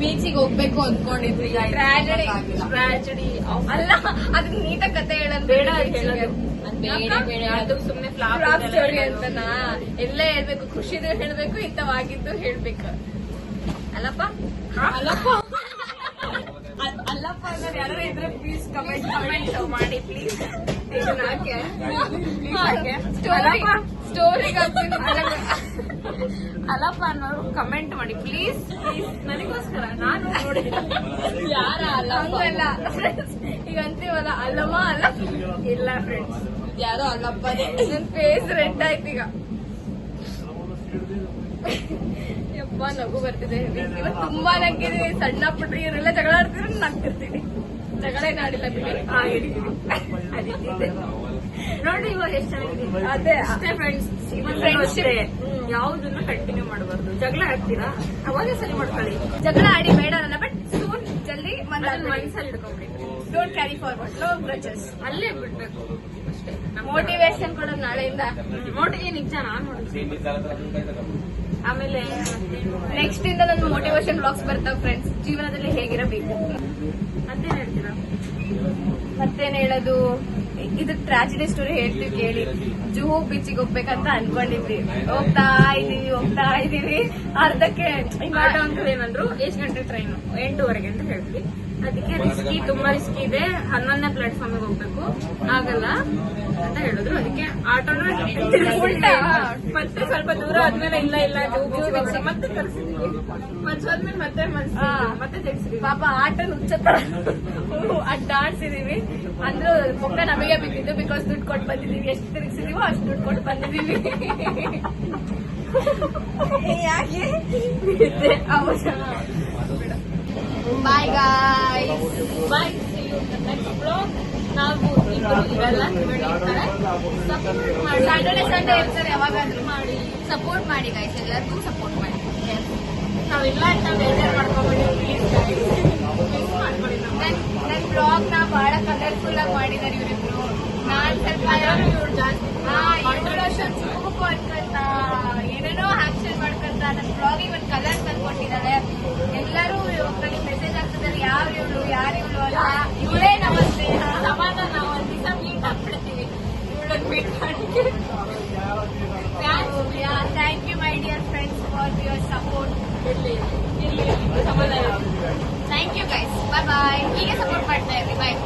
ಬೀಚಿಗೆ ಹೋಗ್ಬೇಕು ಅನ್ಕೊಂಡಿದ್ವಿ. ಟ್ರಾಜಿಡಿ ಅಲ್ಲ, ಅದನ್ನ ನೀಟಾಗಿ ಕತೆ ಹೇಳೋದು ಬೇಡ ಅದು ಸುಮ್ನೆ ಫ್ಲಾಪ್ ಸ್ಟೋರಿ ಅಂತನಾ? ಎಲ್ಲೇ ಹೇಳ್ಬೇಕು, ಖುಷಿದು ಹೇಳ್ಬೇಕು, ಇಂಥವಾಗಿದ್ದು ಹೇಳ್ಬೇಕು. ಅಲ್ಲಪ್ಪ ಅಲ್ಲಪ್ಪ ಅಂದ್ರೆ ಯಾರು ಇದ್ರೆ ಪ್ಲೀಸ್ ಕಮೆಂಟ್ ಮಾಡಿ ಪ್ಲೀಸ್. ಸ್ಟೋರಿಗೆ ಅಲ್ಲಪ್ಪ ಅನ್ನೋರು ಕಮೆಂಟ್ ಮಾಡಿ ಪ್ಲೀಸ್ ನನಗೋಸ್ಕರ. ನಾನು ನೋಡಿ ಯಾರ ಅಲ್ಲ ಈಗ ಅಂತೀವಲ್ಲ ಅಲ್ಲಮ್ಮ ಅಲ್ಲ ಇಲ್ಲ ಫ್ರೆಂಡ್ಸ್, ಯಾರೋ ಅಲ್ಲಪ್ಪ. ನನ್ ಫೇಸ್ ರೆಡ್ ಆಯ್ತು ಈಗ. ಯಪ್ಪ ನಗು ಬರ್ತಿದೆ. ಇವತ್ತು ತುಂಬಾ ನಗ್ಗಿದೀವಿ. ಸಣ್ಣ ಪುಟ್ಟ ಇವರೆಲ್ಲ ಜಗಳ ಆಡ್ತಿದ್ರೆ ನಗ್ತಿರ್ತೀವಿ. ಜಗಳ ಏನಾಡಿಲ್ಲ ಬಿಡಿ. ನೋಡಿ ಇವಾಗ ಎಷ್ಟು ಚೆನ್ನಾಗಿದೆ. ಅದೇ ಅಷ್ಟೇ ಫ್ರೆಂಡ್ಸ್, ಯಾವ್ದನ್ನ ಕಂಟಿನ್ಯೂ ಮಾಡಬಾರ್ದು. ಜಗಳ ಆಡ್ತೀರಾ ಅವಾಗೇ ಸರಿ ಮಾಡ್ಕೊಳ್ಳಿ. ಜಗಳ ಆಡಿ ಬೇಡ ಅಲ್ಲ, ಬಟ್ ಸೂನ್ ಜಲ್ದಿ ಮನಸ್ಸಲ್ಲಿ ಇಟ್ಕೊಂಡ್ಬಿಡಿ. Don't carry forward, no grudges. ಅಲ್ಲೇ ಬಿಡ್ಬೇಕು ಅಷ್ಟೇ. ಮೋಟಿವೇಶನ್ ಕೊಡೋದು ನಾಳೆಯಿಂದ. ನಿಜ ನಾನು ನೋಡಿದ್ದೀನಿ. ಆಮೇಲೆ ನೆಕ್ಸ್ಟ್ ಇಂದ ನನ್ನ ಮೋಟಿವೇಶನ್ ಬ್ಲಾಗ್ಸ್ ಬರ್ತಾವ ಫ್ರೆಂಡ್ಸ್. ಜೀವನದಲ್ಲಿ ಹೇಗಿರಬೇಕು ಮತ್ತೇನ್ ಹೇಳ್ತೀರಾ? ಮತ್ತೇನ್ ಹೇಳೋದು, ಇದು ಟ್ರಾಜಿಡಿ ಸ್ಟೋರಿ ಹೇಳ್ತೀವಿ ಕೇಳಿ. ಜುಹು ಬೀಚಿಗೆ ಹೋಗ್ಬೇಕಂತ ಅನ್ಕೊಂಡಿದ್ವಿ. ಹೋಗ್ತಾ ಇದೀವಿ ಅರ್ಧಕ್ಕೆ ಏನಂದ್ರು ಎಷ್ಟು ಗಂಟೆ ಟ್ರೈನು 8:15 ಅಂತ ಹೇಳ್ತೀವಿ. ಅದಕ್ಕೆ ತುಂಬಾ ರಿಸ್ಕಿ ಇದೆ, 11ನೇ ಪ್ಲಾಟ್ಫಾರ್ಮ್ ಹೋಗ್ಬೇಕು, ಆಗಲ್ಲ ಅಂತ ಹೇಳಿದ್ರು. ಅದಕ್ಕೆ ಆಟೋನ ಮತ್ತೆ ಸ್ವಲ್ಪ ದೂರ ಆದ್ಮೇಲೆ ಇಲ್ಲ ಮತ್ತೆ ತರಿಸಿದ್ವಿ. ಮತ್ತೆ ಮತ್ತೆ ತೆಗ್ಸಿದ್ವಿ. ಪಾಪ ಆಟೋ ಹುಚ್ಚತ್ತರ ಅಡ್ಡಾಡ್ಸಿದೀವಿ. ಅಂದ್ರೂ ಮುಖ ನಮಗೆ ಬಿದ್ದಿದ್ದು, ಬಿಕಾಸ್ ದುಡ್ಡು ಕೊಟ್ಟು ಬಂದಿದೀವಿ. ಎಷ್ಟು ತಿರುಗಿಸಿದೀವೋ ಅಷ್ಟು ದುಡ್ಡು ಕೊಟ್ಟು ಬಂದಿದೀವಿ. ಯಾಕೆ ಬಾಯ್ ಗಾಯ್ಸ್, ಬಾಯ್. ನಾವು ಇವೆಲ್ಲ ಸ್ಯಾಟರ್ಡೆ ಸಂಡೇ ಇರ್ತಾರೆ, ಯಾವಾಗಾದ್ರೂ ಮಾಡಿ ಸಪೋರ್ಟ್ ಮಾಡಿ ಗೈಸ್. ಎಲ್ಲರಿಗೂ ಸಪೋರ್ಟ್ ಮಾಡಿ. ನಾವೆಲ್ಲ ಬೇಜಾರು ಮಾಡ್ಕೊಂಡ್ಬಿಡಿ. ನನ್ ಬ್ಲಾಗ್ ನ ಬಹಳ ಕಲರ್ಫುಲ್ ಆಗಿ ಮಾಡಿದಾರೆ ಇವರಿಬ್ರು. ನಾನ್ ಸ್ವಲ್ಪ ಇಂಟ್ರೊಡಕ್ಷನ್ ಹೋಗಬೇಕು ಅನ್ಕೊಂತ ಏನೇನೋ ಆಕ್ಷನ್ ಮಾಡ್ಕೊಂತ ನನ್ ಬ್ಲಾಗಿಗೆ ಒಂದು ಕಲರ್ ತಂದ್ಕೊಟ್ಟಿದ್ದಾರೆ. ಎಲ್ಲರೂ ಒಬ್ಬರಿಗೆ ಮೆಸೇಜ್ ಆಗ್ತಿದ್ದಾರೆ, ಯಾರು ಇವಳು ಅಲ್ಲ, ಇವಳೇ ನಮ್ಮ ಸ್ನೇಹ. ಸಮಾಧಾನ ನಾವು ಒಂದ್ ದಿವಸ ಮೀಟ್ ಆಗ್ಬಿಡ್ತೀವಿ. ಇವಳನ್ನ ಮೀಟ್ ಮಾಡಿ. Thank you my dear friends for your support. ಸಮಾಧಾನ. Thank you guys, bye bye. ಹೀಗೆ ಸಪೋರ್ಟ್ ಮಾಡ್ತಾ ಇರ್ರಿ. ಬಾಯ್.